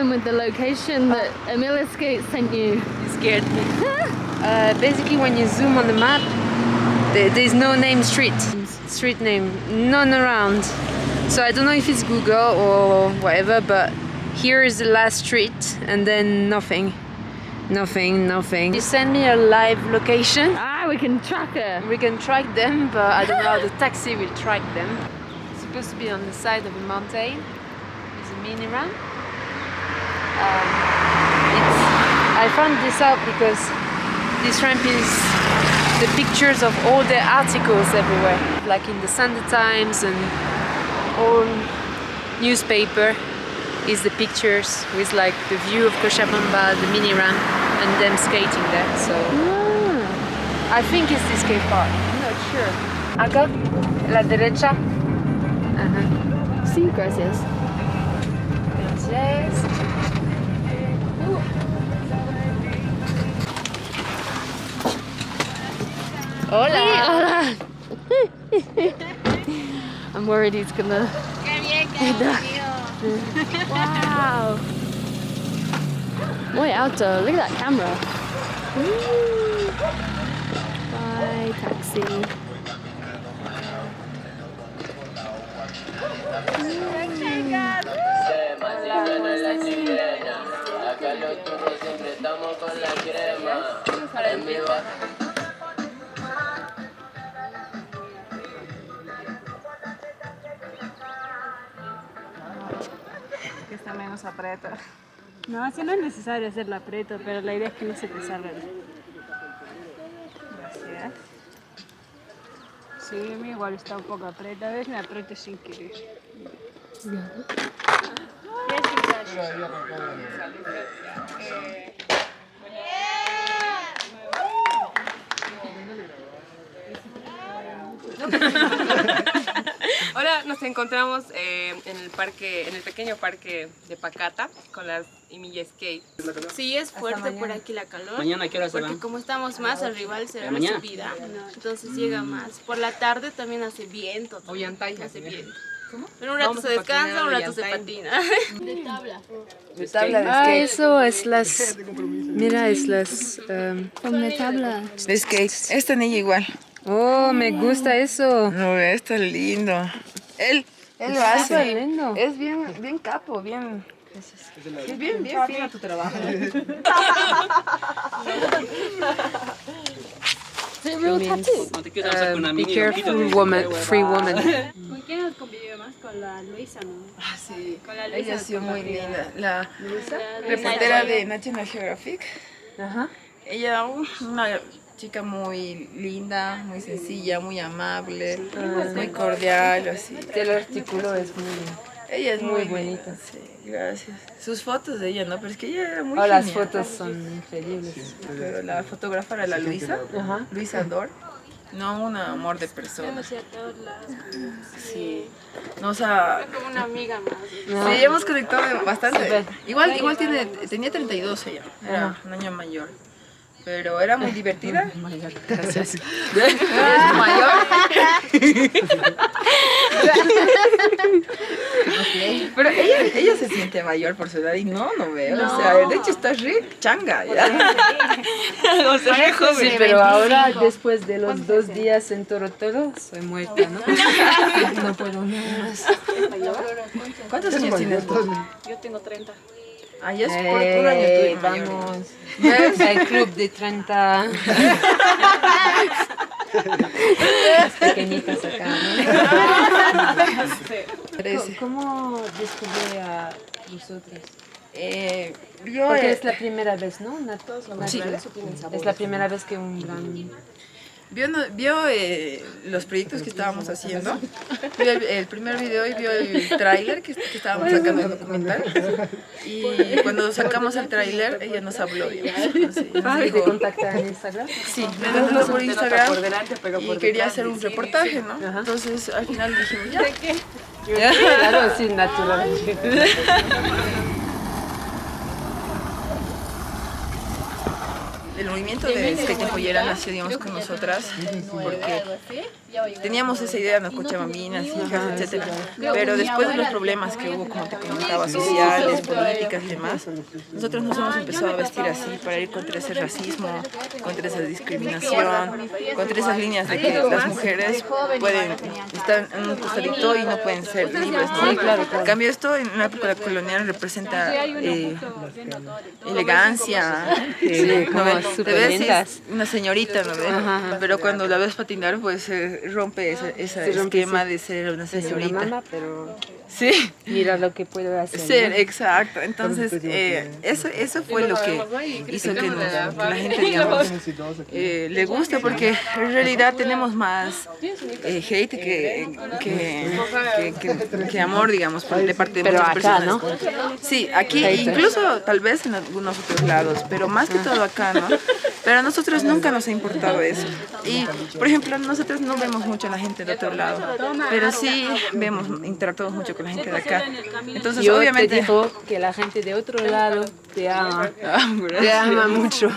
problem with the location that Imilla Skate sent you? It scared me. Basically, when you zoom on the map, there's no name street name, none around. So I don't know if it's Google or whatever, but here is the last street and then nothing. You send me a live location. We can track her. We can track them, but I don't know how the taxi will track them. It's supposed to be on the side of a mountain. It's a mini ramp. I found this out because this ramp is the pictures of all the articles everywhere, like in the Sunday Times and all newspaper is the pictures with like the view of Cochabamba, the mini ramp, and them skating there. So I think it's the skate park. I'm not sure. Acá, la derecha. Sí, gracias. Gracias. Hola. Hola. I'm worried he's gonna. Wow. Muy alto. Look at that camera. Woo. Bye, taxi. Que está menos aprieto. No, así no es necesario hacerlo aprieto, pero la idea es que no se te salga. Gracias. Sí, a mí igual está un poco aprieto. A veces me aprieto sin querer. Ahora nos encontramos en el parque, en el pequeño parque de Pacata con las Imilla Skate. Sí, es fuerte por aquí la calor. Mañana, ¿qué hora se Porque van? como estamos más arriba del cerro de ¿Mañana? subida, entonces llega más. Por la tarde también hace viento. Hace viento. Pero un rato se descansa, un rato se patina. De tabla. De tabla de skate. Eso es las... Mira, es las... Como de tabla. De skate. Esta niña igual. Oh, me gusta eso. No, está lindo. Él lo hace. Súper lindo. Es bien capo, bien. Es bien fino tu trabajo. Is it real tattoo? No te quiero hacer con una Be mini careful, loquito. woman, free woman. ¿Con quién has convivido más? Con la Luisa, ¿no? Ah, sí. Con la Ella Luisa. ha sido muy linda. La Luisa. reportera de National Geographic. Ajá. Ella, una chica muy linda, muy sencilla, muy amable, muy cordial, así. El artículo es muy... Ella es Muy muy bonita. Sí, gracias. Sus fotos de ella, ¿no? Pero es que ella era muy las genial. fotos son increíbles. Pero la fotógrafa era la Luisa, Ajá. Luisa Dor. No, un amor de persona. Conocí a todos lados. Sí. No, o sea, Como una amiga más. sí, hemos conectado bastante. Súper. Igual tenía 32 ella, era un año mayor. Pero era muy divertida. Gracias. Mayor. Pero ella se siente mayor por su edad y no veo. O sea, de hecho está re changa ya. O sea, re joven. Sí, pero ahora, después de los 2 días en Toro, soy muerta, ¿no? No puedo más. ¿Cuántos años tienes tú? Yo tengo 30. Ah, ya es por un año tú y mayor. Vamos. El club de 30. Las pequeñitas acá, ¿no? ¿Cómo descubrí a vosotros? Porque es la primera vez, ¿no? Sí. Es la primera vez que un gran... Vio los proyectos que estábamos haciendo, vio el primer video y vio el tráiler que estábamos sacando el documental. Y cuando sacamos el tráiler, ella nos habló. ¿Fácil de contactar en Instagram? Sí, me contactó por Instagram y quería hacer un reportaje, ¿no? Entonces al final dijimos, ya. Claro, sí, natural. el movimiento de skate en pollera nació, digamos, con nosotras, porque teníamos esa idea, ¿no? Cochabambinas, hijas, etc. Pero después de los problemas que hubo, como te comentaba, sociales, políticas y demás, nosotros nos hemos empezado a vestir así para ir contra ese racismo, contra esa discriminación, contra esas líneas de que las mujeres pueden estar en un costadito y no pueden ser libres, ¿no? En cambio, esto en una época colonial representa elegancia, como ¿no? súper Te ves lindas. una señorita, ¿no? Pero cuando la ves patinar, pues rompe ese esquema de ser una señorita. Mamá, pero Sí. mira lo que puedo hacer. Ser, ¿no? exacto. Entonces, eso fue lo que hizo que la gente, digamos, le guste, porque en realidad tenemos más hate que amor, digamos, de parte de Pero muchas acá, personas. ¿no? Sí, aquí, Haters. incluso tal vez en algunos otros lados, pero más que todo acá, ¿no? Pero a nosotros nunca nos ha importado eso. Y, por ejemplo, nosotros no vemos mucho a la gente de otro lado, pero sí interactuamos mucho con la gente de acá. Entonces, Yo obviamente... te digo que la gente de otro lado te ama. Te ama mucho.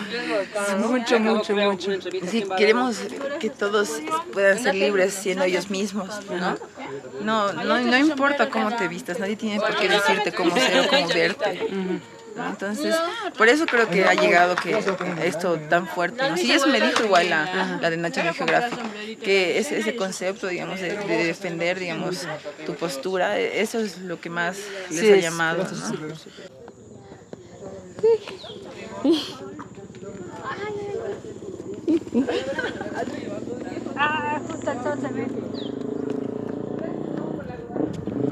Mucho, mucho, mucho. Sí, queremos que todos puedan ser libres siendo ellos mismos, ¿no? No importa cómo te vistas, nadie tiene por qué decirte cómo ser o cómo verte. Entonces, por eso creo que ha llegado esto tan fuerte, ¿no? Sí, eso me dijo igual la de National Geographic, que ese concepto, digamos, de defender, digamos, tu postura, eso es lo que más les ha llamado, ¿no? Justo el sol se ve.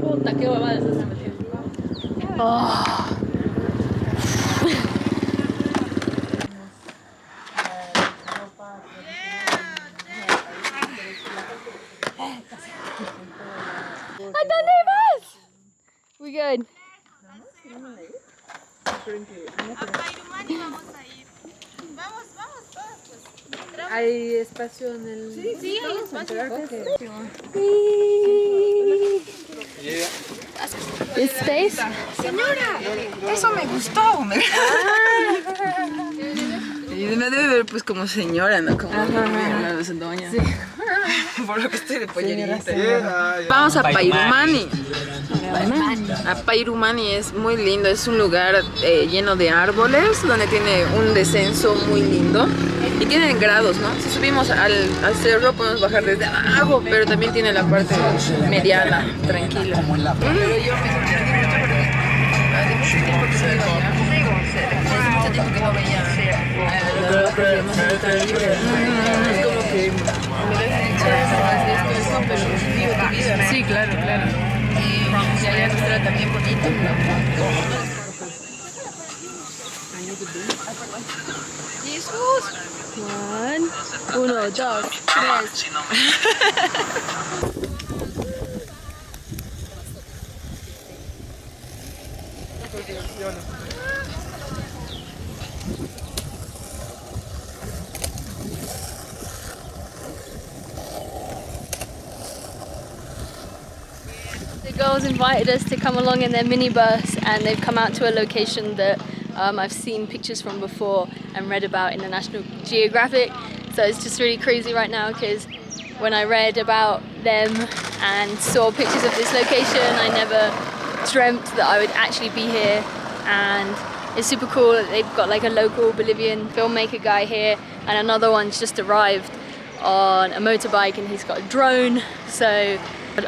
Puta, qué huevada es esa metido. ¿A dónde vas? We good. ¿Hay espacio en el...? Sí, hay espacio. This space? Eso me gustó. Y me debe ver pues como señora, ¿no? Como una doña. Sí. Por lo que estoy de pollerita. Vamos a Pairumani. A Pairumani es muy lindo, es un lugar lleno de árboles, donde tiene un descenso muy lindo. Y tienen grados, ¿no? Si subimos al cerro podemos bajar desde abajo, pero también tiene la parte mediana, tranquila. Pero yo me sorprendí mucho porque hace mucho tiempo que no iba allá. Hace mucho tiempo que no veía los problemas libres. Es como que me da esto, pero vivo tu vida. Sí, claro. Y allá nos trata también bonito. ¡Jesús! Uno, dos, tres. The girls invited us to come along in their minibus, and they've come out to a location that I've seen pictures from before and read about in the National Geographic. So it's just really crazy right now, because when I read about them and saw pictures of this location, I never dreamt that I would actually be here. And it's super cool that they've got like a local Bolivian filmmaker guy here, and another one's just arrived on a motorbike and he's got a drone. So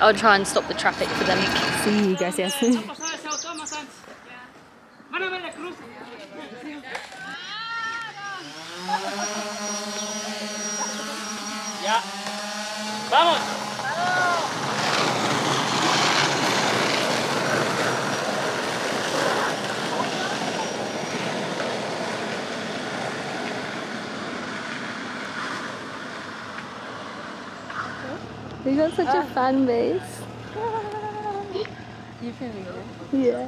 I'll try and stop the traffic for them. Sí, gracias. Ya. ¡Vamos! They got such a fan base. You feeling good? Yeah.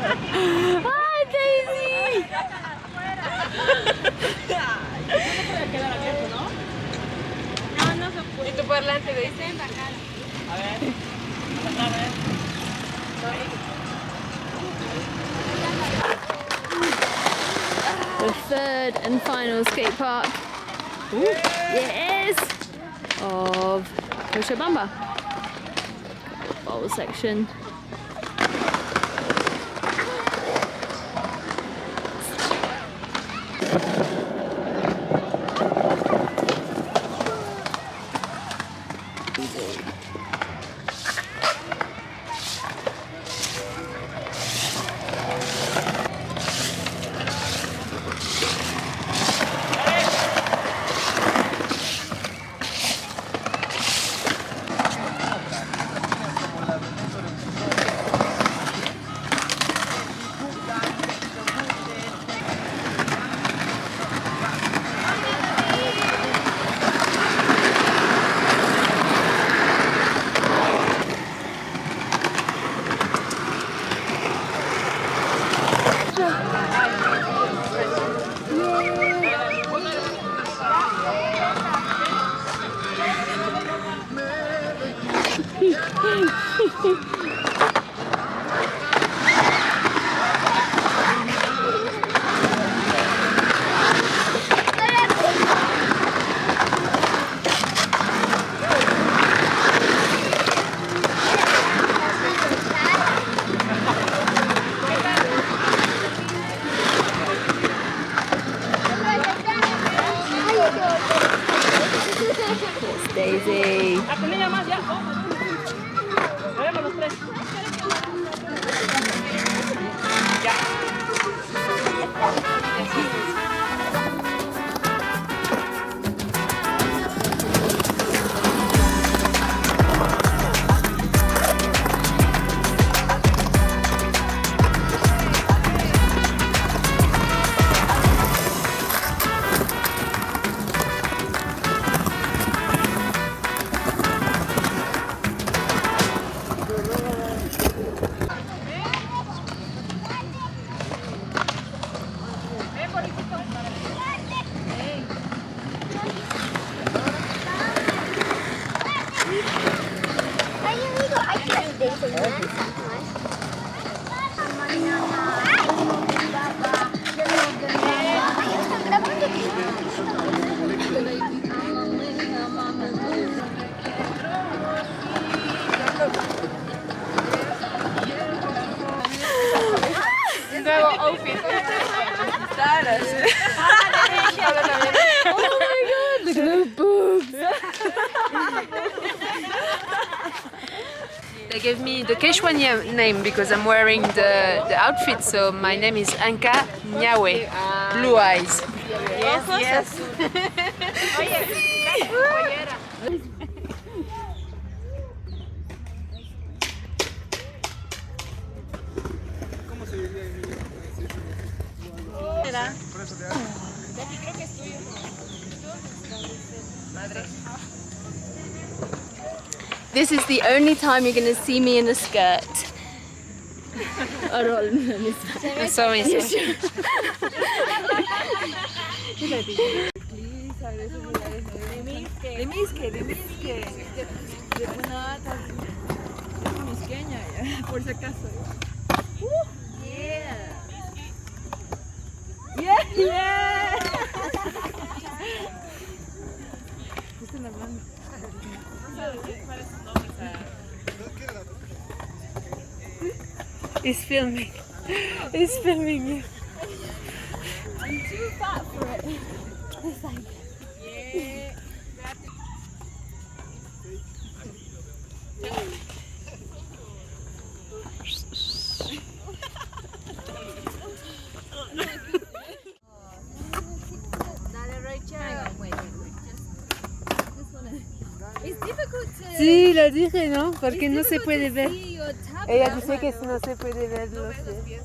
¡Ay, Daisy! ¿Y tu parlante, Daisy? A ver. A ver. The third and final skate park, yes, of Cochabamba. Bowl section. Daisy. Ah, con ella más, ya. Vemos los tres. Nuevo outfit. Oh my god, look at those boobs! They gave me the Quechua name because I'm wearing the outfit, so my name is Anka Nyawe, blue eyes. Yes. This is the only time you're going to see me in a skirt. So por si acaso. He's filming. He's filming you. I'm too fat for it. It's like... Sí, lo dije, ¿no? Porque no se puede ver. Ella dice que no se puede ver los pies.